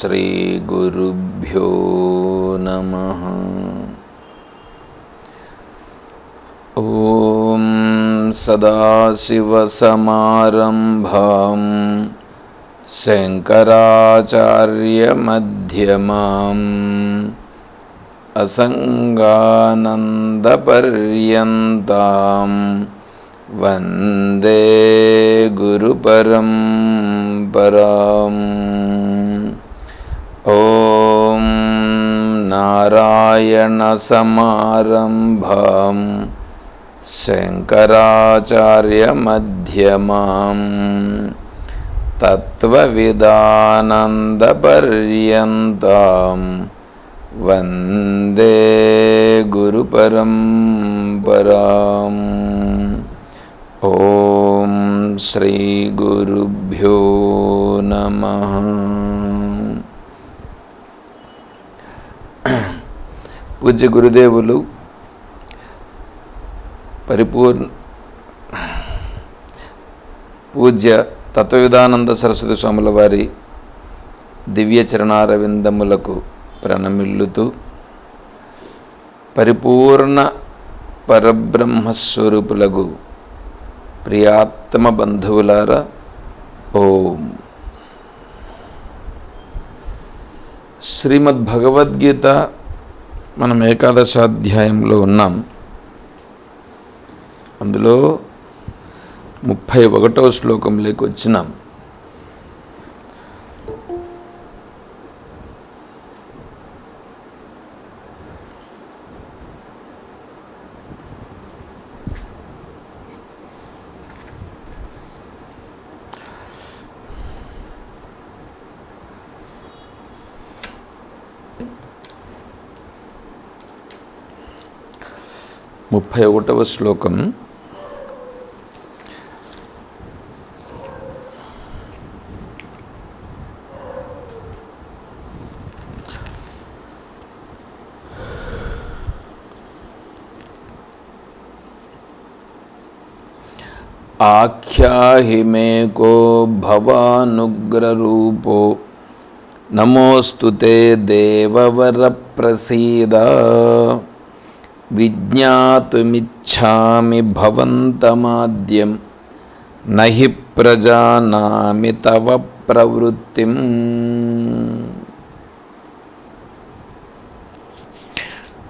శ్రీ గురుభ్యో నమః. ఓం సదాశివసమారంభాం శంకరాచార్యమధ్యమాం అసంగానందపర్యంతాం వందే గురుపరంపరాం. ఓం నారాయణసమారంభాం శంకరాచార్యమధ్యమాం తత్వవిదానందపర్యంతాం వందే గురుపరంపరాం. ఓం శ్రీ గురుభ్యో నమః. పూజ్య గురుదేవులు పూజ్య తత్వవిదానంద సరస్వతి స్వాముల వారి దివ్య చరణారవిందములకు ప్రణమిల్లుతూ పరిపూర్ణ పరబ్రహ్మస్వరూపులకు ప్రియాత్మ బంధువులారా, ఓం. శ్రీమద్ భగవద్గీత మనం ఏకాదశాధ్యాయంలో ఉన్నాం. అందులో 31వ శ్లోకంలోకి వచ్చినాం. ఒకటవ శ్లోకం. ఆఖ్యాహి మే కో భవానుగ్రరూపో నమోస్తుతే దేవవర ప్రసీద విజ్ఞాతుమిచ్ఛామి భవంతమాద్యం నహి ప్రజానామి తవ ప్రవృత్తిం.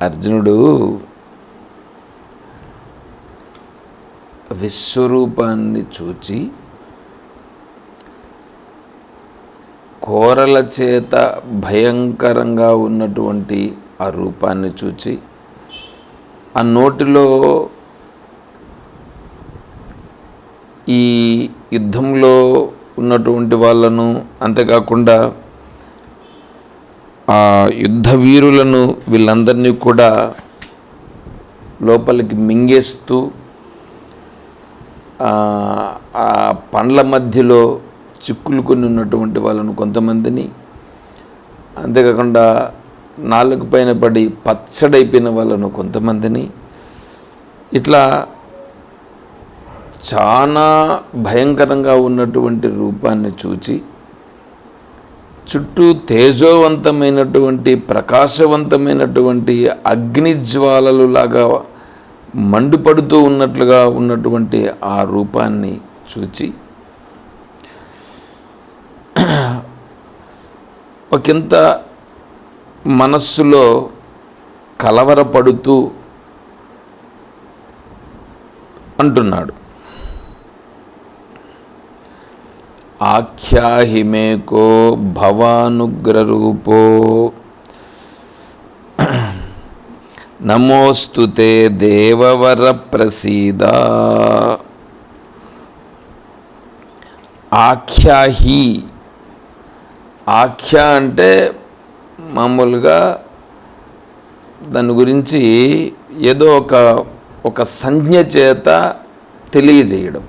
అర్జునుడు విశ్వరూపాన్ని చూచి కోరల చేత భయంకరంగా ఉన్నటువంటి ఆ రూపాన్ని చూచి ఆ నోటిలో ఈ యుద్ధంలో ఉన్నటువంటి వాళ్ళను, అంతేకాకుండా ఆ యుద్ధ వీరులను వీళ్ళందరినీ కూడా లోపలికి మింగేస్తూ ఆ పండ్ల మధ్యలో చిక్కులుకొని ఉన్నటువంటి వాళ్ళను కొంతమందిని, అంతేకాకుండా నాలుగు పైన పడి పచ్చడైపోయిన వాళ్ళను కొంతమందిని, ఇట్లా చాలా భయంకరంగా ఉన్నటువంటి రూపాన్ని చూచి చుట్టూ తేజోవంతమైనటువంటి ప్రకాశవంతమైనటువంటి అగ్నిజ్వాలలు లాగా మండుపడుతూ ఉన్నట్లుగా ఉన్నటువంటి ఆ రూపాన్ని చూచి ఒకంత మనస్సులో కలవరపడుతూ అంటున్నాడు. ఆఖ్యాహి మే కో భవానుగ్రరూపో నమోస్తుతే దేవవర ప్రసీద. ఆఖ్యాహి, ఆఖ్య అంటే మామూలుగా దాని గురించి ఏదో ఒక సంజ్ఞ చేత తెలియజేయడం,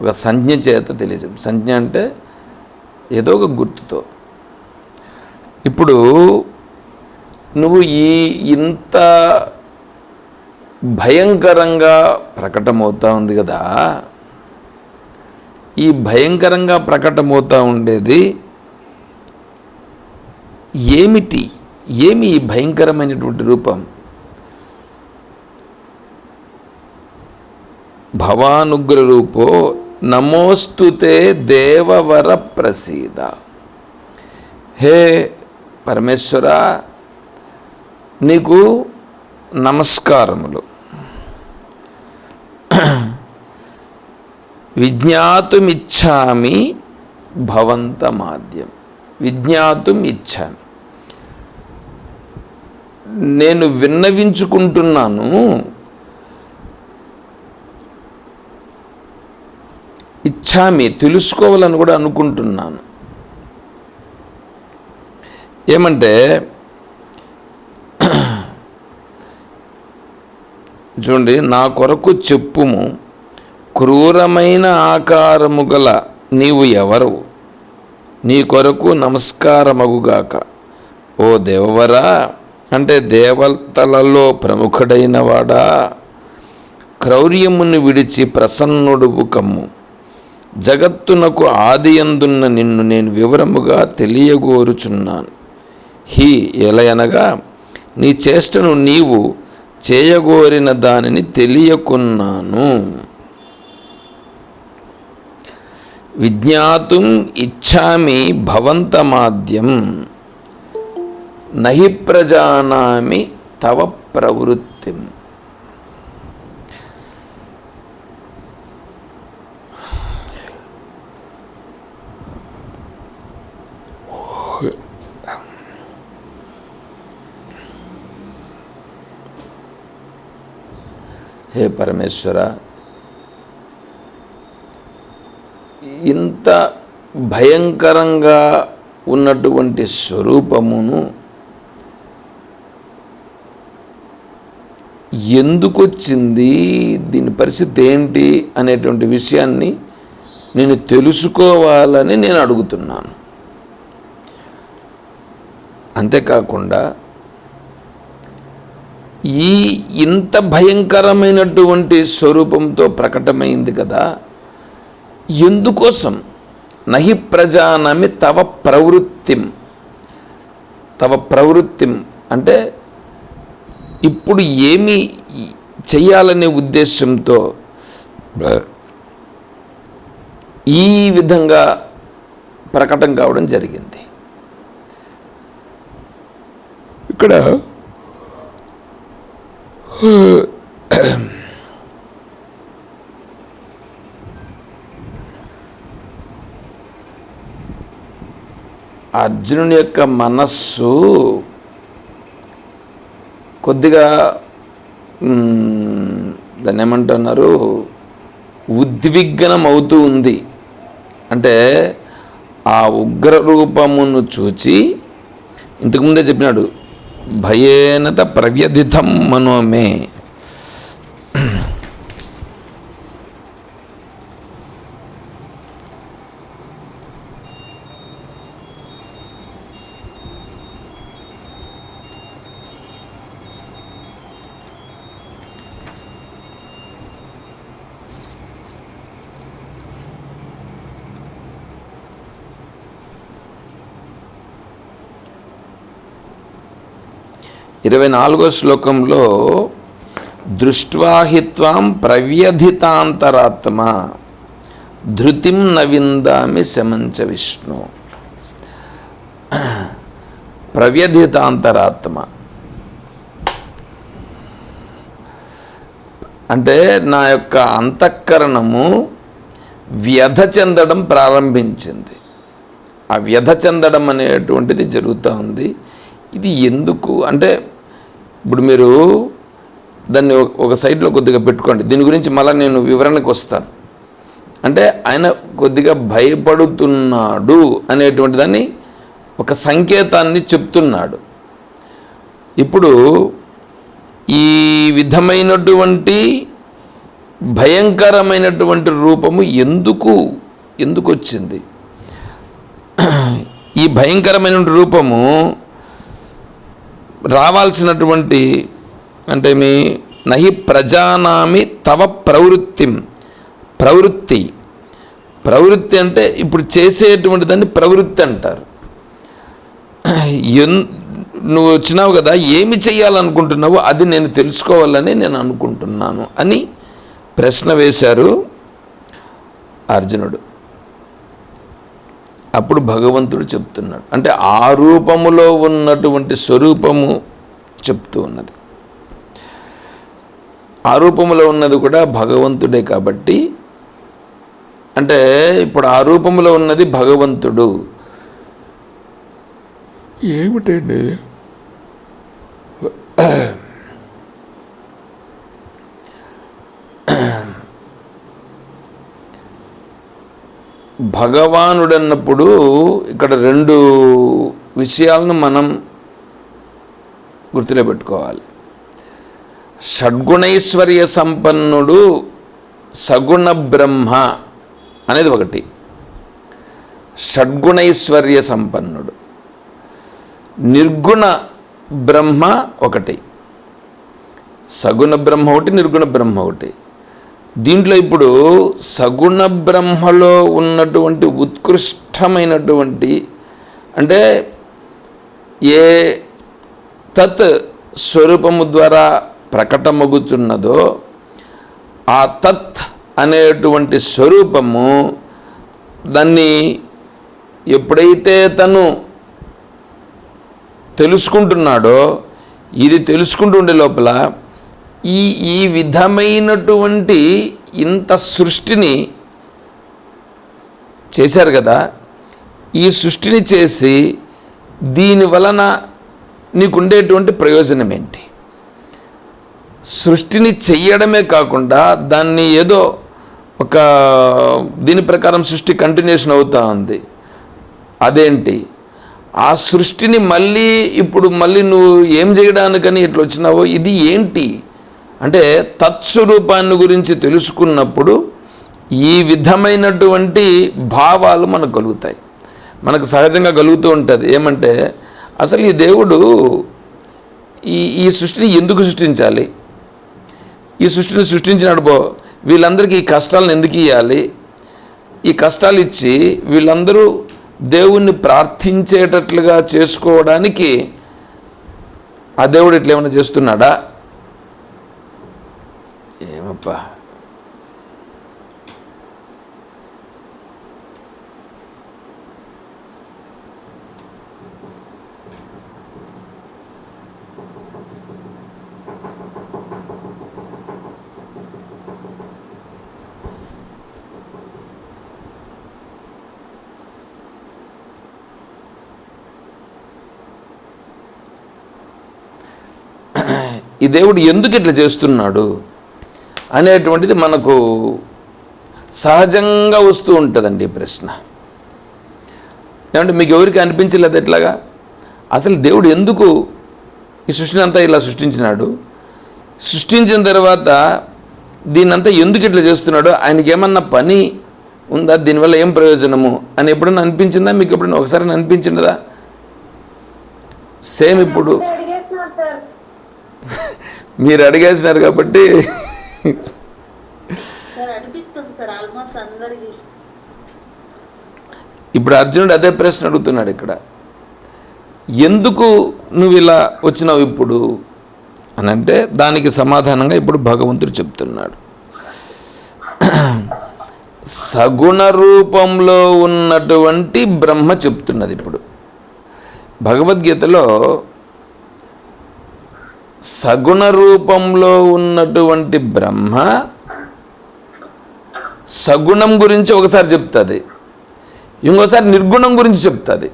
ఒక సంజ్ఞ చేత తెలియజేయడం. సంజ్ఞ అంటే ఏదో ఒక గుర్తుతో. ఇప్పుడు నువ్వు ఇంత భయంకరంగా ప్రకటమవుతా ఉంది కదా, ఈ భయంకరంగా ప్రకటమవుతూ ఉండేది ఏమి ఈ భయంకరమైనటువంటి రూపం? భవానుగ్ర రూపో నమోస్తుతే దేవవర ప్రసీద. హే పరమేశ్వర, నీకు నమస్కారములు. విజ్ఞాతుమిచ్చామి భవంతమాద్యం. విజ్ఞాతుం ఇచ్చామి, నేను విన్నవించుకుంటున్నాను. ఇచ్చామి, తెలుసుకోవాలని కూడా అనుకుంటున్నాను. ఏమంటే చూడండి, నా కొరకు చెప్పుము, క్రూరమైన ఆకారము గల నీవు ఎవరు? నీ కొరకు నమస్కారమగుగాక. ఓ దేవవరా, అంటే దేవతలలో ప్రముఖుడైన వాడా, క్రౌర్యమును విడిచి ప్రసన్నుడువు కమ్ము. జగత్తునకు ఆదియందున్న నిన్ను నేను వివరముగా తెలియగోరుచున్నాను. ఎలయనగా నీ చేష్టను నీవు చేయగోరిన దానిని తెలియకున్నాను. విజ్ఞాతుం ఇచ్చామి భవంతమాద్యం, నహి ప్రజానామి తవ ప్రవృత్తిం. హే పరమేశ్వర, ఇంత భయంకరంగా ఉన్నటువంటి స్వరూపమును ఎందుకు వచ్చింది, దీని పరిస్థితి ఏంటి అనేటువంటి విషయాన్ని నేను తెలుసుకోవాలని నేను అడుగుతున్నాను. అంతేకాకుండా ఇంత భయంకరమైనటువంటి స్వరూపంతో ప్రకటమైంది కదా, ఎందుకోసం? నహి ప్రజానామి తవ ప్రవృత్తిం. తవ ప్రవృత్తిం అంటే ఇప్పుడు ఏమి చెయ్యాలనే ఉద్దేశంతో ఈ విధంగా ప్రకటన కావడం జరిగింది. ఇక్కడ అర్జునుని యొక్క మనస్సు కొద్దిగా దాన్ని ఏమంటున్నారు, ఉద్విగ్నం అవుతూ ఉంది. అంటే ఆ ఉగ్ర రూపమును చూచి ఇంతకుముందే చెప్పినాడు, భయేనత ప్రవ్యధితం మనోమే. ఇరవై 24వ శ్లోకంలో దృష్ట్వాహిత్వాం ప్రవ్యధితాంతరాత్మ ధృతిం నవిందామి శమంచ విష్ణు. ప్రవ్యధితాంతరాత్మ అంటే నా యొక్క అంతఃకరణము వ్యధ చెందడం ప్రారంభించింది. ఆ వ్యధ చెందడం అనేటువంటిది జరుగుతూ ఉంది. ఇది ఎందుకు అంటే, ఇప్పుడు మీరు దాన్ని ఒక సైడ్లో కొద్దిగా పెట్టుకోండి. దీని గురించి మళ్ళీ నేను వివరణకు వస్తాను. అంటే ఆయన కొద్దిగా భయపడుతున్నాడు అనేటువంటి దాన్ని ఒక సంకేతాన్ని చెప్తున్నాడు. ఇప్పుడు ఈ విధమైనటువంటి భయంకరమైనటువంటి రూపము ఎందుకు వచ్చింది? ఈ భయంకరమైన రూపము రావాల్సినటువంటి అంటే నహి ప్రజానామి తవ ప్రవృత్తిం. ప్రవృత్తి అంటే ఇప్పుడు చేసేటువంటి దాన్ని ప్రవృత్తి అంటారు. నువ్వు వచ్చినావు కదా, ఏమి చేయాలనుకుంటున్నావో అది నేను తెలుసుకోవాలని నేను అనుకుంటున్నాను అని ప్రశ్న వేశారు అర్జునుడు. అప్పుడు భగవంతుడు చెప్తున్నాడు, అంటే ఆ రూపములో ఉన్నటువంటి స్వరూపము చెప్తూ ఉన్నది. ఆ రూపంలో ఉన్నది కూడా భగవంతుడే కాబట్టి, అంటే ఇప్పుడు ఆ రూపంలో ఉన్నది భగవంతుడు. ఏమిటండి భగవానుడన్నప్పుడు ఇక్కడ రెండు విషయాలను మనం గుర్తులో పెట్టుకోవాలి. షడ్గుణైశ్వర్య సంపన్నుడు సగుణ బ్రహ్మ అనేది ఒకటి, షడ్గుణైశ్వర్య సంపన్నుడు. నిర్గుణ బ్రహ్మ ఒకటి, సగుణ బ్రహ్మ ఒకటి, నిర్గుణ బ్రహ్మ ఒకటి. దీంట్లో ఇప్పుడు సగుణ బ్రహ్మలో ఉన్నటువంటి ఉత్కృష్టమైనటువంటి, అంటే ఏ తత్ స్వరూపము ద్వారా ప్రకటమగుచున్నదో ఆ తత్ అనేటువంటి స్వరూపము, దాన్ని ఎప్పుడైతే తను తెలుసుకుంటున్నాడో, ఇది తెలుసుకుంటూ ఉండే లోపల ఈ విధమైనటువంటి ఇంత సృష్టిని చేశారు కదా, ఈ సృష్టిని చేసి దీని వలన నీకుండేటువంటి ప్రయోజనం ఏంటి? సృష్టిని చెయ్యడమే కాకుండా దాన్ని ఏదో ఒక దీని ప్రకారం సృష్టి కంటిన్యూషన్ అవుతూ ఉంది. అదేంటి? ఆ సృష్టిని ఇప్పుడు మళ్ళీ నువ్వు ఏం చేయడానికని ఇట్లా వచ్చినావో ఇది ఏంటి అంటే, తత్స్వరూపాన్ని గురించి తెలుసుకున్నప్పుడు ఈ విధమైనటువంటి భావాలు మనకు కలుగుతాయి. మనకు సహజంగా కలుగుతూ ఉంటుంది. ఏమంటే, అసలు ఈ దేవుడు ఈ సృష్టిని ఎందుకు సృష్టించాలి? ఈ సృష్టిని సృష్టించినప్పుడు వీళ్ళందరికీ ఈ కష్టాలను ఎందుకు ఇవ్వాలి? ఈ కష్టాలు ఇచ్చి వీళ్ళందరూ దేవుణ్ణి ప్రార్థించేటట్లుగా చేసుకోవడానికి ఆ దేవుడు ఇట్లా ఏమైనా చేస్తున్నాడా? ఏమప్పా, ఈ దేవుడు ఎందుకు ఇట్లా చేస్తున్నాడు అనేటువంటిది మనకు సహజంగా వస్తూ ఉంటుందండి ప్రశ్న. ఏమంటే మీకు ఎవరికి అనిపించలేదు ఎట్లాగా? అసలు దేవుడు ఎందుకు ఈ సృష్టిని అంతా ఇలా సృష్టించినాడు? సృష్టించిన తర్వాత దీన్నంతా ఎందుకు ఇట్లా చేస్తున్నాడు? ఆయనకి ఏమన్నా పని ఉందా? దీనివల్ల ఏం ప్రయోజనము అని ఎప్పుడైనా అనిపించిందా? మీకు ఎప్పుడైనా ఒకసారి అనిపించిందా? సేమ్ ఇప్పుడు మీరు అడిగేసినారు కాబట్టి ఇప్పుడు అర్జునుడు అదే ప్రశ్న అడుగుతున్నాడు ఇక్కడ. ఎందుకు నువ్వు ఇలా వచ్చినావు ఇప్పుడు అని అంటే, దానికి సమాధానంగా ఇప్పుడు భగవంతుడు చెప్తున్నాడు. సగుణ రూపంలో ఉన్నటువంటి బ్రహ్మ చెప్తున్నది. ఇప్పుడు భగవద్గీతలో సగుణ రూపంలో ఉన్నటువంటి బ్రహ్మ సగుణం గురించి ఒకసారి చెప్తుంది, ఇంకోసారి నిర్గుణం గురించి చెప్తుంది.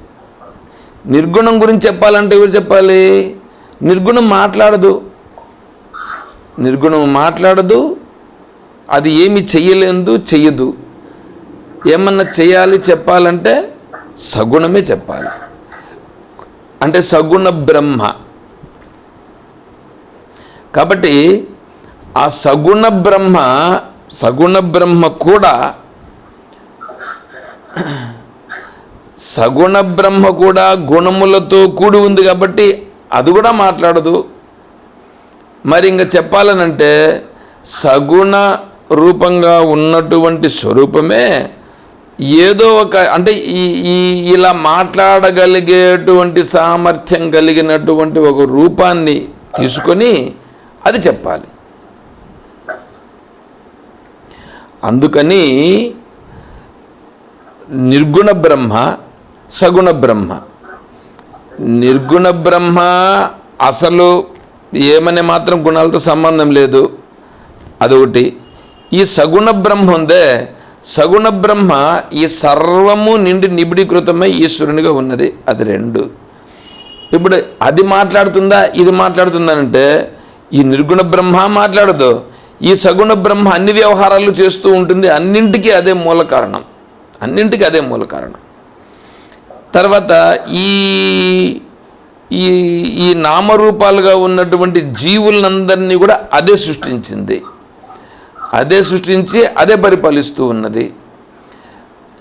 నిర్గుణం గురించి చెప్పాలంటే ఎవరు చెప్పాలి? నిర్గుణం మాట్లాడదు, నిర్గుణం మాట్లాడదు, అది ఏమి చెయ్యదు. ఏమన్నా చేయాలి చెప్పాలంటే సగుణమే చెప్పాలి, అంటే సగుణ బ్రహ్మ. కాబట్టి ఆ సగుణ బ్రహ్మ కూడా గుణములతో కూడి ఉంది కాబట్టి అది కూడా మాట్లాడదు. మరి ఇంకా చెప్పాలనంటే సగుణ రూపంగా ఉన్నటువంటి స్వరూపమే ఏదో ఒక అంటే ఇలా మాట్లాడగలిగేటువంటి సామర్థ్యం కలిగినటువంటి ఒక రూపాన్ని తీసుకొని అది చెప్పాలి. అందుకని నిర్గుణ బ్రహ్మ, సగుణ బ్రహ్మ. నిర్గుణ బ్రహ్మ అసలు ఏమనే మాత్రం గుణాలతో సంబంధం లేదు, అదొకటి. ఈ సగుణ బ్రహ్మ ఉందే, సగుణ బ్రహ్మ ఈ సర్వము నిండి నిబిడీకృతమై ఈశ్వరునిగా ఉన్నది, అది రెండు. ఇప్పుడు అది మాట్లాడుతుందా ఇది మాట్లాడుతుందా అంటే ఈ నిర్గుణ బ్రహ్మ మాట్లాడదు, ఈ సగుణ బ్రహ్మ అన్ని వ్యవహారాలు చేస్తూ ఉంటుంది. అన్నింటికీ అదే మూల కారణం, అన్నింటికీ అదే మూల కారణం. తర్వాత ఈ ఈ ఈ నామరూపాలుగా ఉన్నటువంటి జీవులందరినీ కూడా అదే సృష్టించింది, అదే సృష్టించి అదే పరిపాలిస్తూ ఉన్నది.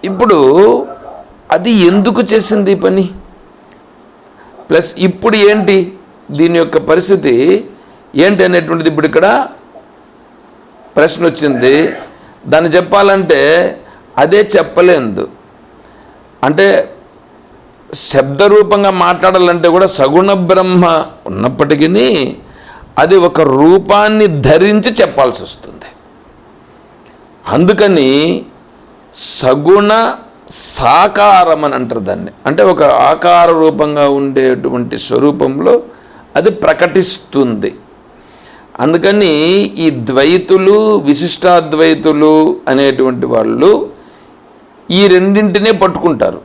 ఇప్పుడు అది ఎందుకు చేసింది ఈ పని? ప్లస్ ఇప్పుడు ఏంటి దీని యొక్క పరిస్థితి ఏంటి అనేటువంటిది ఇప్పుడు ఇక్కడ ప్రశ్న వచ్చింది. దాన్ని చెప్పాలంటే అదే చెప్పలేదు. అంటే శబ్దరూపంగా మాట్లాడాలంటే కూడా సగుణ బ్రహ్మ ఉన్నప్పటికీ అది ఒక రూపాన్ని ధరించి చెప్పాల్సి వస్తుంది. అందుకని సగుణ సాకారం అని అంటారు దాన్ని. అంటే ఒక ఆకార రూపంగా ఉండేటువంటి స్వరూపంలో అది ప్రకటిస్తుంది. అందుకని ఈ ద్వైతులు, విశిష్టాద్వైతులు అనేటువంటి వాళ్ళు ఈ రెండింటినే పట్టుకుంటారు.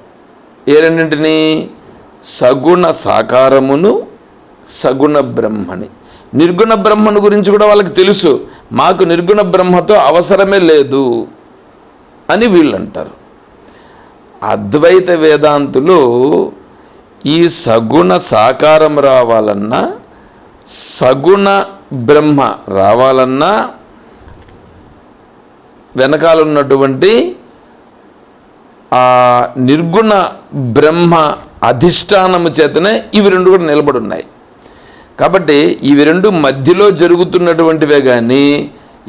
ఏ రెండింటిని? సగుణ సాకారమును, సగుణ బ్రహ్మని. నిర్గుణ బ్రహ్మను గురించి కూడా వాళ్ళకి తెలుసు, మాకు నిర్గుణ బ్రహ్మతో అవసరమే లేదు అని వీళ్ళు అంటారు. అద్వైత వేదాంతులు ఈ సగుణ సాకారం రావాలన్నా, సగుణ బ్రహ్మ రావాలన్నా వెనకాలన్నటువంటి ఆ నిర్గుణ బ్రహ్మ అధిష్టానము చేతనే ఇవి రెండు కూడా నిలబడి ఉన్నాయి. కాబట్టి ఇవి రెండు మధ్యలో జరుగుతున్నటువంటివే కానీ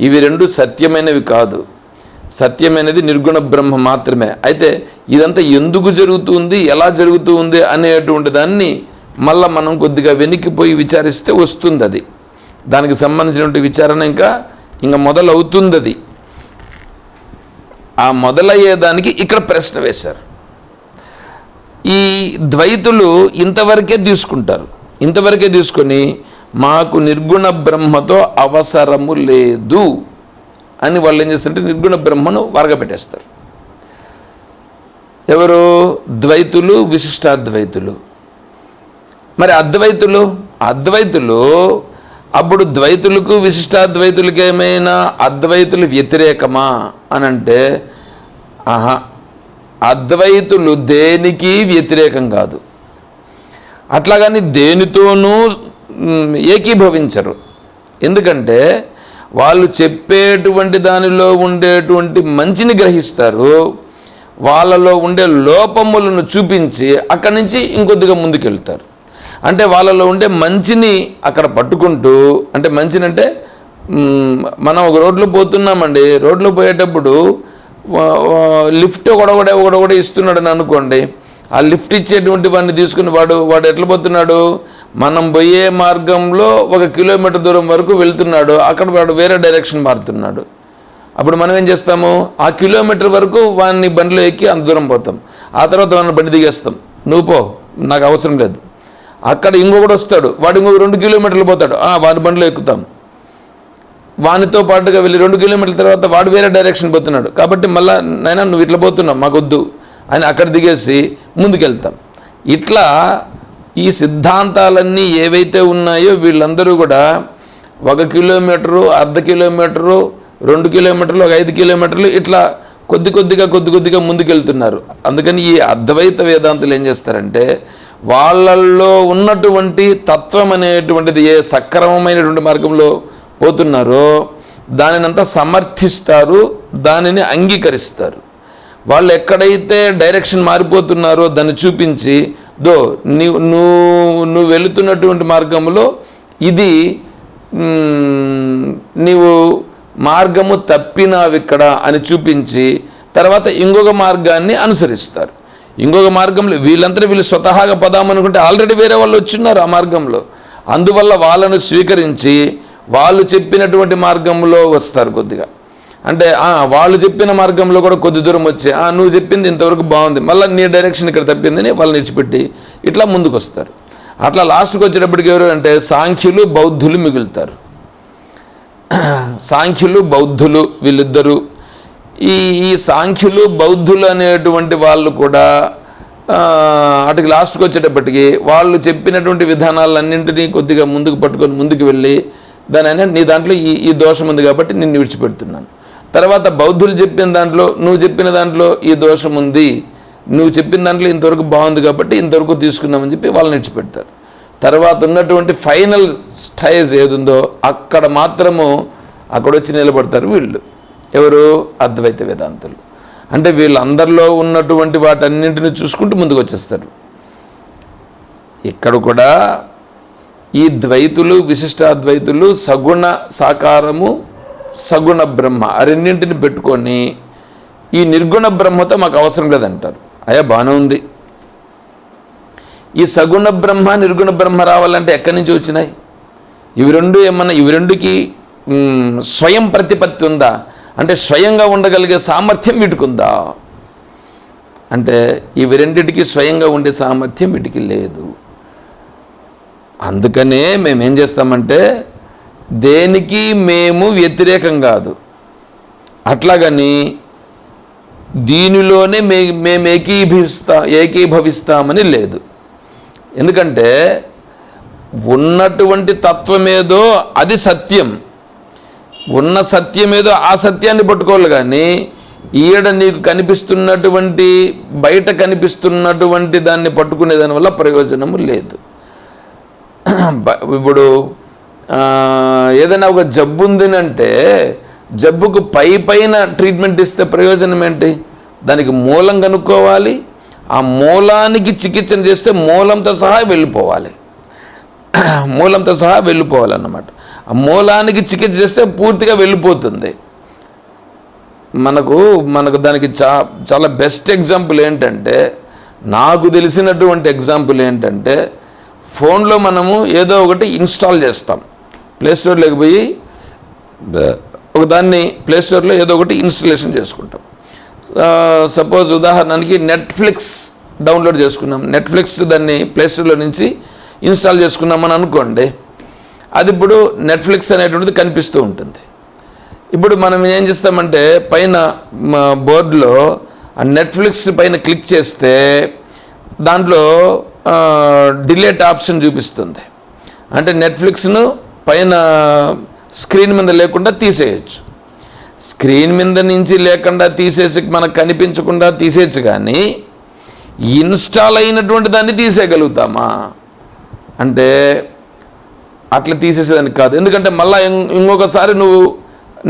ఇవి రెండు సత్యమైనవి కాదు. సత్యమైనది నిర్గుణ బ్రహ్మ మాత్రమే. అయితే ఇదంతా ఎందుకు జరుగుతుంది, ఎలా జరుగుతుంది అనేటువంటి దాన్ని మళ్ళీ మనం కొద్దిగా వెనక్కిపోయి విచారిస్తే వస్తుంది. అది దానికి సంబంధించినటువంటి విచారణ ఇంకా మొదలవుతుంది. అది ఆ మొదలయ్యేదానికి ఇక్కడ ప్రశ్న వేశారు. ఈ ద్వైతులు ఇంతవరకే తీసుకుంటారు. ఇంతవరకే తీసుకొని మాకు నిర్గుణ బ్రహ్మతో అవసరము లేదు అని వాళ్ళు ఏం చేస్తారంటే నిర్గుణ బ్రహ్మను వరగబెట్టేస్తారు. ఎవరు? ద్వైతులు, విశిష్టాద్వైతులు. మరి అద్వైతులు అప్పుడు ద్వైతులకు విశిష్టాద్వైతులకు ఏమైనా అద్వైతులు వ్యతిరేకమా అని అంటే అద్వైతులు దేనికి వ్యతిరేకం కాదు. అట్లాగని దేనితోనూ ఏకీభవించరు. ఎందుకంటే వాళ్ళు చెప్పేటువంటి దానిలో ఉండేటువంటి మంచిని గ్రహిస్తారు, వాళ్ళలో ఉండే లోపములను చూపించి అక్కడి నుంచి ఇంకొద్దిగా ముందుకెళ్తారు. అంటే వాళ్ళలో ఉండే మంచిని అక్కడ పట్టుకుంటూ, అంటే మంచిని అంటే మనం ఒక రోడ్లో పోతున్నామండి, రోడ్లో పోయేటప్పుడు లిఫ్ట్ ఒకడొకడే ఇస్తున్నాడు అని అనుకోండి. ఆ లిఫ్ట్ ఇచ్చేటువంటి వాడిని తీసుకుని వాడు ఎట్లా పోతున్నాడు? మనం పోయే మార్గంలో 1 కిలోమీటర్ దూరం వరకు వెళ్తున్నాడు, అక్కడ వాడు వేరే డైరెక్షన్ మారుతున్నాడు. అప్పుడు మనం ఏం చేస్తాము? ఆ కిలోమీటర్ వరకు వాడిని బండిలో ఎక్కి అంత దూరం పోతాం. ఆ తర్వాత వాడిని బండి దిగేస్తాం, నువ్వు పో, నాకు అవసరం లేదు. అక్కడ ఇంకొకటి వస్తాడు, వాడు ఇంకొక 2 కిలోమీటర్లు పోతాడు, వాడి బండిలో ఎక్కుతాం. వానితో పాటుగా వెళ్ళి 2 కిలోమీటర్ల తర్వాత వాడు వేరే డైరెక్షన్ పోతున్నాడు, కాబట్టి మళ్ళీ నైనా నువ్వు ఇట్లా పోతున్నావు, మాకొద్దు అని అక్కడ దిగేసి ముందుకెళ్తాం. ఇట్లా ఈ సిద్ధాంతాలన్నీ ఏవైతే ఉన్నాయో వీళ్ళందరూ కూడా 1 కిలోమీటరు, అర్ధ కిలోమీటరు, 2 కిలోమీటర్లు, 5 కిలోమీటర్లు ఇట్లా కొద్ది కొద్దిగా ముందుకెళ్తున్నారు. అందుకని ఈ అద్వైత వేదాంతులు ఏం చేస్తారంటే వాళ్ళల్లో ఉన్నటువంటి తత్వం అనేటువంటిది ఏ సక్రమమైనటువంటి మార్గంలో పోతున్నారో దానినంతా సమర్థిస్తారు, దానిని అంగీకరిస్తారు. వాళ్ళు ఎక్కడైతే డైరెక్షన్ మారిపోతున్నారో దాన్ని చూపించి నువ్వు వెళుతున్నటువంటి మార్గంలో ఇది నీవు మార్గము తప్పినావిక్కడ అని చూపించి తర్వాత ఇంకొక మార్గాన్ని అనుసరిస్తారు. ఇంకొక మార్గంలో వీళ్ళు స్వతహాగా పదామనుకుంటే ఆల్రెడీ వేరే వాళ్ళు వచ్చిన్నారు ఆ మార్గంలో. అందువల్ల వాళ్ళను స్వీకరించి వాళ్ళు చెప్పినటువంటి మార్గంలో వస్తారు కొద్దిగా. అంటే వాళ్ళు చెప్పిన మార్గంలో కూడా కొద్ది దూరం వచ్చి నువ్వు చెప్పింది ఇంతవరకు బాగుంది, మళ్ళీ నీ డైరెక్షన్ ఇక్కడ తప్పిందని వాళ్ళని విడిచిపెట్టి ఇట్లా ముందుకు వస్తారు. అట్లా లాస్ట్కి వచ్చేటప్పటికి ఎవరు అంటే సాంఖ్యులు బౌద్ధులు మిగులుతారు. సాంఖ్యులు బౌద్ధులు వీళ్ళిద్దరూ. ఈ సాంఖ్యులు బౌద్ధులు అనేటువంటి వాళ్ళు కూడా అటుకి లాస్ట్కి వచ్చేటప్పటికి వాళ్ళు చెప్పినటువంటి విధానాలన్నింటినీ కొద్దిగా ముందుకు పట్టుకొని ముందుకు వెళ్ళి దాని నీ దాంట్లో ఈ దోషం ఉంది కాబట్టి నిన్ను విడిచిపెడుతున్నాను. తర్వాత బౌద్ధులు చెప్పిన దాంట్లో నువ్వు చెప్పిన దాంట్లో ఈ దోషం ఉంది, నువ్వు చెప్పిన దాంట్లో ఇంతవరకు బాగుంది కాబట్టి ఇంతవరకు తీసుకున్నామని చెప్పి వాళ్ళని విడిచిపెడతారు. తర్వాత ఉన్నటువంటి ఫైనల్ స్టేజ్ ఏదుందో అక్కడ మాత్రము అక్కడ వచ్చి నిలబడతారు వీళ్ళు. ఎవరు? అద్వైత వేదాంతులు. అంటే వీళ్ళందరిలో ఉన్నటువంటి వాటన్నింటిని చూసుకుంటూ ముందుకు వచ్చేస్తారు. ఇక్కడ కూడా ఈ ద్వైతులు విశిష్టాద్వైతులు సగుణ సాకారము సగుణ బ్రహ్మ రెండింటిని పెట్టుకొని ఈ నిర్గుణ బ్రహ్మతో మాకు అవసరం లేదంటారు. బాగానే ఉంది. ఈ సగుణ బ్రహ్మ నిర్గుణ బ్రహ్మ రావాలంటే ఎక్కడి నుంచి వచ్చినాయి? ఇవి రెండుకి స్వయం ప్రతిపత్తి ఉందా అంటే స్వయంగా ఉండగలిగే సామర్థ్యం వీటికుందా అంటే ఇవి రెండిటికి స్వయంగా ఉండే సామర్థ్యం వీటికి లేదు. అందుకనే మేమేం చేస్తామంటే దేనికి మేము వ్యతిరేకం కాదు, అట్లాగని దీనిలోనే మేము ఏకీభవిస్తామని లేదు. ఎందుకంటే ఉన్నటువంటి తత్వమేదో అది సత్యం, ఉన్న సత్యమేదో ఆ సత్యాన్ని పట్టుకోవాలి. కానీ ఈడ నీకు కనిపిస్తున్నటువంటి బయట కనిపిస్తున్నటువంటి దాన్ని పట్టుకునే దానివల్ల ప్రయోజనము లేదు. ఇప్పుడు ఏదైనా ఒక జబ్బు ఉందినంటే జబ్బుకు పైన ట్రీట్మెంట్ ఇస్తే ప్రయోజనం ఏంటి? దానికి మూలం కనుక్కోవాలి, ఆ మూలానికి చికిత్స చేస్తే మూలంతో సహా వెళ్ళిపోవాలన్నమాట. ఆ మూలానికి చికిత్స చేస్తే పూర్తిగా వెళ్ళిపోతుంది. మనకు దానికి చాలా బెస్ట్ ఎగ్జాంపుల్ ఏంటంటే, నాకు తెలిసినటువంటి ఎగ్జాంపుల్ ఏంటంటే, ఫోన్లో మనము ఏదో ఒకటి ఇన్స్టాల్ చేస్తాం. ప్లేస్టోర్లోకి పోయి ఒకదాన్ని ప్లేస్టోర్లో ఏదో ఒకటి ఇన్స్టలేషన్ చేసుకుంటాం. సపోజ్ ఉదాహరణకి నెట్ఫ్లిక్స్ డౌన్లోడ్ చేసుకున్నాం, నెట్ఫ్లిక్స్ దాన్ని ప్లేస్టోర్లో నుంచి ఇన్స్టాల్ చేసుకున్నామని అనుకోండి. అది ఇప్పుడు నెట్ఫ్లిక్స్ అనేటువంటిది కనిపిస్తూ ఉంటుంది. ఇప్పుడు మనం ఏం చేస్తామంటే పైన బోర్డులో ఆ నెట్ఫ్లిక్స్ పైన క్లిక్ చేస్తే దాంట్లో డిలీట్ ఆప్షన్ చూపిస్తుంది. అంటే నెట్ఫ్లిక్స్ను పైన స్క్రీన్ మీద లేకుండా తీసేయచ్చు. స్క్రీన్ మీద నుంచి లేకుండా తీసేసి మనకు కనిపించకుండా తీసేయచ్చు, కానీ ఇన్స్టాల్ అయినటువంటి దాన్ని తీసేయగలుగుతామా అంటే అట్లా తీసేసేదానికి కాదు. ఎందుకంటే మళ్ళీ ఇంకొకసారి నువ్వు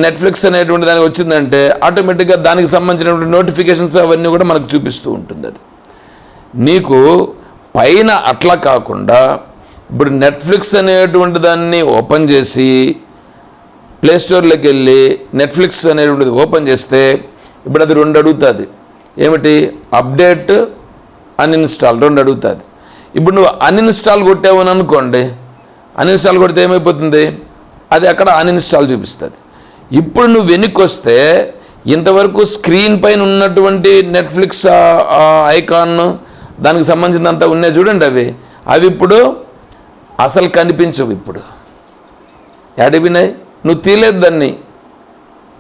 నెట్ఫ్లిక్స్ అనేటువంటి దానికి వచ్చిందంటే ఆటోమేటిక్గా దానికి సంబంధించినటువంటి నోటిఫికేషన్స్ అవన్నీ కూడా మనకు చూపిస్తూ ఉంటుంది. అది నీకు పైన అట్లా కాకుండా ఇప్పుడు నెట్ఫ్లిక్స్ అనేటువంటి దాన్ని ఓపెన్ చేసి ప్లేస్టోర్లోకి వెళ్ళి నెట్ఫ్లిక్స్ అనేటువంటిది ఓపెన్ చేస్తే ఇప్పుడు అది 2 అడుగుతుంది. ఏమిటి? అప్డేట్, అన్ఇన్స్టాల్ 2 అడుగుతుంది. ఇప్పుడు నువ్వు అన్ఇన్స్టాల్ కొట్టావని అనుకోండి, అన్ఇన్స్టాల్ కొడితే ఏమైపోతుంది? అది అక్కడ అన్ఇన్స్టాల్ చూపిస్తుంది. ఇప్పుడు నువ్వు వెనక్కి వస్తే ఇంతవరకు స్క్రీన్ పైన ఉన్నటువంటి నెట్ఫ్లిక్స్ ఐకాన్ దానికి సంబంధించినంత ఉన్నాయి చూడండి, అవి ఇప్పుడు అసలు కనిపించవు. ఇప్పుడు ఎడవినాయి, నువ్వు తీయలేదు దాన్ని.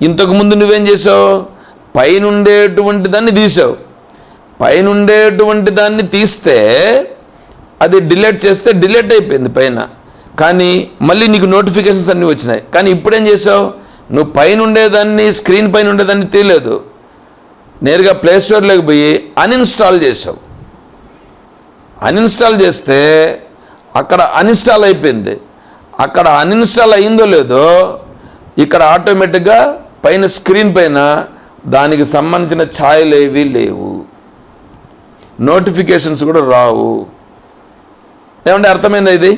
ఇంతకుముందు నువ్వేం చేసావు? పైన ఉండేటువంటి దాన్ని తీసావు. పైన ఉండేటువంటి దాన్ని తీస్తే అది డిలీట్ చేస్తే డిలీట్ అయిపోయింది పైన, కానీ మళ్ళీ నీకు నోటిఫికేషన్స్ అన్నీ వచ్చినాయి. కానీ ఇప్పుడేం చేసావు? నువ్వు పైన ఉండేదాన్ని స్క్రీన్ పైన ఉండేదాన్ని తీయలేదు, నేరుగా ప్లేస్టోర్లోకి పోయి అన్ఇన్స్టాల్ చేసావు. అన్ఇన్స్టాల్ చేస్తే అక్కడ అన్ఇన్స్టాల్ అయిపోయింది. అక్కడ అన్ఇన్స్టాల్ అయిందో లేదో ఇక్కడ ఆటోమేటిక్గా పైన స్క్రీన్ పైన దానికి సంబంధించిన ఛాయలు ఏవి లేవు, నోటిఫికేషన్స్ కూడా రావు. ఏమంటే అర్థమైందా ఇది?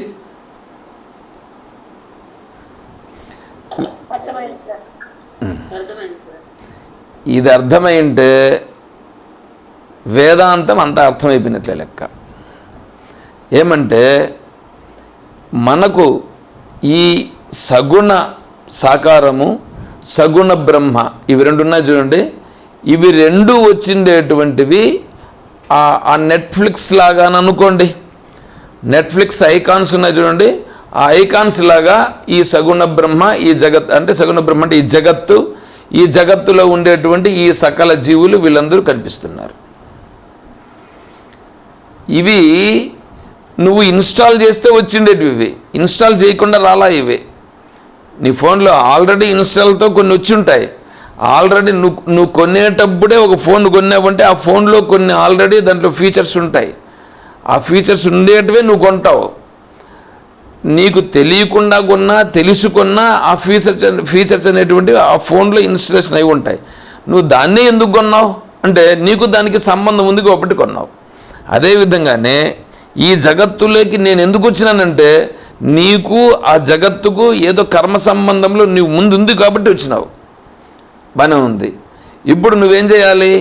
ఇది అర్థమైంటే వేదాంతం అంత అర్థమైపోయినట్లే లెక్క. ఏమంటే మనకు ఈ సగుణ సాకారము, సగుణ బ్రహ్మ, ఇవి రెండు ఉన్నాయి చూడండి. ఇవి రెండు వచ్చిండేటువంటివి ఆ నెట్ఫ్లిక్స్ లాగా అని అనుకోండి. నెట్ఫ్లిక్స్ ఐకాన్స్ ఉన్నాయి చూడండి. ఆ ఐకాన్స్ లాగా ఈ సగుణ బ్రహ్మ, ఈ జగత్ అంటే సగుణ బ్రహ్మ అంటే ఈ జగత్తులో ఉండేటువంటి ఈ సకల జీవులు వీళ్ళందరూ కనిపిస్తున్నారు. ఇవి నువ్వు ఇన్స్టాల్ చేస్తే వచ్చిండేటివి, ఇవి ఇన్స్టాల్ చేయకుండా రాలా. ఇవి నీ ఫోన్లో ఆల్రెడీ ఇన్స్టాల్తో కొన్ని వచ్చి ఉంటాయి. ఆల్రెడీ నువ్వు కొనేటప్పుడే ఒక ఫోన్ కొన్నావంటే ఆ ఫోన్లో కొన్ని ఆల్రెడీ దాంట్లో ఫీచర్స్ ఉంటాయి. ఆ ఫీచర్స్ ఉండేటివే నువ్వు కొంటావు. నీకు తెలియకుండా కొన్నా తెలుసుకున్నా ఆ ఫీచర్స్ అనేటువంటివి ఆ ఫోన్లో ఇన్స్టాలేషన్ అయి ఉంటాయి. నువ్వు దాన్నే ఎందుకు కొన్నావు అంటే నీకు దానికి సంబంధం ఉంది కాబట్టి కొన్నావు. అదేవిధంగానే ఈ జగత్తులోకి నేను ఎందుకు వచ్చినానంటే నీకు ఆ జగత్తుకు ఏదో కర్మ సంబంధంలో నీవు ముందు ఉంది కాబట్టి వచ్చినావు. బాగానే ఉంది. ఇప్పుడు నువ్వేం చేయాలి?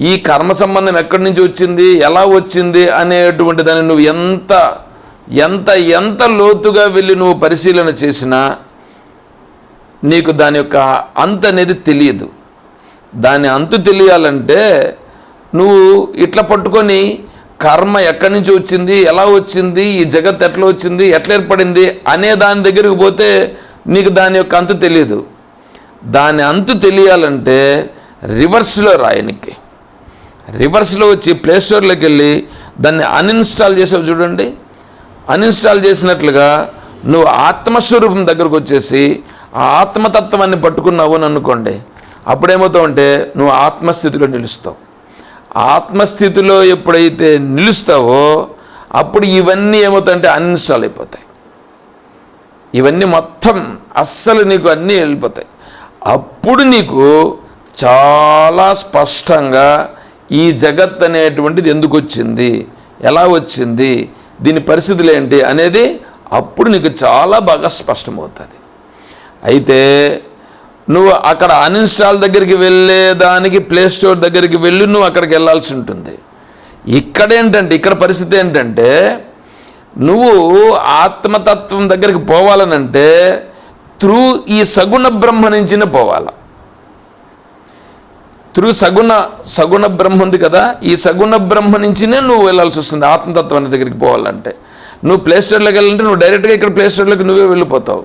ఈ కర్మ సంబంధం ఎక్కడి నుంచి వచ్చింది, ఎలా వచ్చింది అనేటువంటి దాన్ని నువ్వు ఎంత ఎంత ఎంత లోతుగా వెళ్ళి నువ్వు పరిశీలన చేసినా నీకు దాని యొక్క అంతు అనేది తెలియదు. దాని అంతు తెలియాలంటే నువ్వు ఇట్లా పట్టుకొని కర్మ ఎక్కడి నుంచి వచ్చింది, ఎలా వచ్చింది, ఈ జగత్ ఎట్లా వచ్చింది, ఎట్లా ఏర్పడింది అనే దాని దగ్గరికి పోతే నీకు దాని యొక్క అంతు తెలియదు. దాని అంతు తెలియాలంటే రివర్స్లో రాయనికి, రివర్స్లో వచ్చి ప్లేస్టోర్లోకి వెళ్ళి దాన్ని అన్ఇన్స్టాల్ చేసావు చూడండి. అన్ఇన్స్టాల్ చేసినట్లుగా నువ్వు ఆత్మస్వరూపం దగ్గరకు వచ్చేసి ఆ ఆత్మతత్వాన్ని పట్టుకున్నావు అని అనుకోండి. అప్పుడేమవుతావంటే నువ్వు ఆత్మస్థితిలో నిలుస్తావు. ఆత్మస్థితిలో ఎప్పుడైతే నిలుస్తావో అప్పుడు ఇవన్నీ ఏమవుతాయంటే అన్ఇన్స్టాల్ అయిపోతాయి. ఇవన్నీ మొత్తం అస్సలు నీకు అన్నీ వెళ్ళిపోతాయి. అప్పుడు నీకు చాలా స్పష్టంగా ఈ జగత్ అనేటువంటిది ఎందుకు వచ్చింది, ఎలా వచ్చింది, దీని పరిస్థితులు ఏంటి అనేది అప్పుడు నీకు చాలా బాగా స్పష్టమవుతుంది. అయితే నువ్వు అక్కడ అన్ఇన్స్టాల్ దగ్గరికి వెళ్ళేదానికి ప్లేస్టోర్ దగ్గరికి వెళ్ళి నువ్వు అక్కడికి వెళ్ళాల్సి ఉంటుంది. ఇక్కడ పరిస్థితి ఏంటంటే నువ్వు ఆత్మతత్వం దగ్గరికి పోవాలనంటే త్రూ ఈ సగుణ బ్రహ్మ నుంచినే పోవాలి. త్రూ సగుణ బ్రహ్మ ఉంది కదా, ఈ సగుణ బ్రహ్మ నుంచినే నువ్వు వెళ్ళాల్సి వస్తుంది. ఆత్మతత్వాన్ని దగ్గరికి పోవాలంటే నువ్వు ప్లేస్టోర్లోకి వెళ్ళాలంటే నువ్వు డైరెక్ట్గా ఇక్కడ ప్లేస్టోర్లోకి నువ్వే వెళ్ళిపోతావు.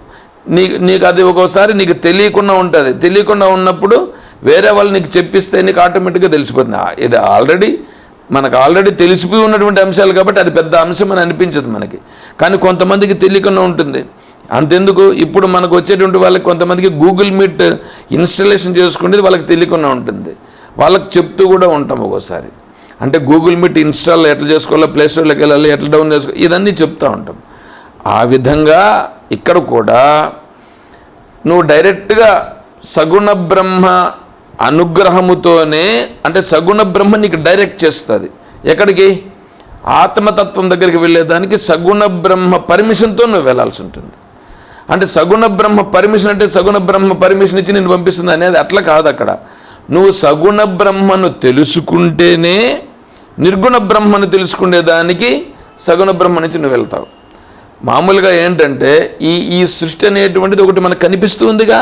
నీకు అది ఒక్కోసారి నీకు తెలియకుండా ఉంటుంది. తెలియకుండా ఉన్నప్పుడు వేరే వాళ్ళు నీకు చెప్పిస్తే నీకు ఆటోమేటిక్గా తెలిసిపోతుంది. ఇది మనకు ఆల్రెడీ తెలిసిపోయి ఉన్నటువంటి అంశాలు కాబట్టి అది పెద్ద అంశం అని అనిపించదు మనకి. కానీ కొంతమందికి తెలియకుండా ఉంటుంది. అంతెందుకు, ఇప్పుడు మనకు వచ్చేటువంటి వాళ్ళకి కొంతమందికి గూగుల్ మీట్ ఇన్స్టాలేషన్ చేసుకునేది వాళ్ళకి తెలియకుండా ఉంటుంది. వాళ్ళకి చెప్తూ కూడా ఉంటాం ఒక్కోసారి. అంటే గూగుల్ మీట్ ఇన్స్టాల్ ఎట్లా చేసుకోవాలో, ప్లేస్టోర్లోకి వెళ్ళాలి, ఎట్లా డౌన్ చేసుకోవాలి, ఇదన్నీ చెప్తూ ఉంటాం. ఆ విధంగా ఇక్కడ కూడా నువ్వు డైరెక్ట్గా సగుణ బ్రహ్మ అనుగ్రహముతోనే, అంటే సగుణ బ్రహ్మ నీకు డైరెక్ట్ చేస్తుంది. ఎక్కడికి? ఆత్మతత్వం దగ్గరికి వెళ్ళేదానికి సగుణ బ్రహ్మ పర్మిషన్తో నువ్వు వెళ్ళాల్సి ఉంటుంది. అంటే సగుణ బ్రహ్మ పర్మిషన్ అంటే సగుణ బ్రహ్మ పర్మిషన్ ఇచ్చి నేను పంపిస్తుంది అనేది అట్లా కాదు. అక్కడ నువ్వు సగుణ బ్రహ్మను తెలుసుకుంటేనే నిర్గుణ బ్రహ్మను తెలుసుకునేదానికి సగుణ బ్రహ్మ నుంచి నువ్వు వెళ్తావు. మామూలుగా ఏంటంటే ఈ సృష్టి అనేటువంటిది ఒకటి మనకు కనిపిస్తూ ఉందిగా.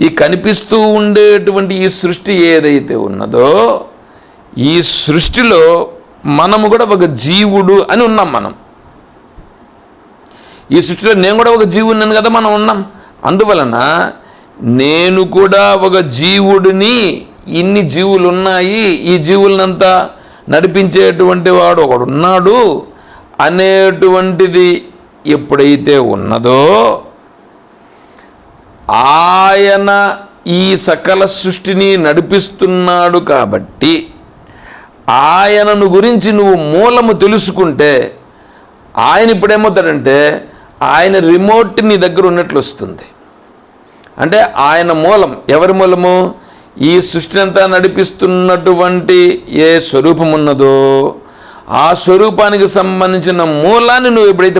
ఈ కనిపిస్తూ ఉండేటువంటి ఈ సృష్టి ఏదైతే ఉన్నదో ఈ సృష్టిలో మనము కూడా ఒక జీవుడు అని ఉన్నాం. మనం ఈ సృష్టిలో నేను కూడా ఒక జీవుడిని కదా మనం ఉన్నాం. అందువలన నేను కూడా ఒక జీవుడిని, ఇన్ని జీవులు ఉన్నాయి, ఈ జీవులనంతా నడిపించేటువంటి వాడు ఒకడు ఉన్నాడు అనేటువంటిది ఎప్పుడైతే ఉన్నదో ఆయన ఈ సకల సృష్టిని నడిపిస్తున్నాడు కాబట్టి ఆయనను గురించి నువ్వు మూలము తెలుసుకుంటే ఆయన ఇప్పుడేమవుతాడంటే ఆయన రిమోట్ నీ దగ్గర ఉన్నట్లు వస్తుంది. అంటే ఆయన మూలం, ఎవరి మూలము? ఈ సృష్టిని అంతా నడిపిస్తున్నటువంటి ఏ స్వరూపం ఉన్నదో ఆ స్వరూపానికి సంబంధించిన మూలాన్ని నువ్వు ఎప్పుడైతే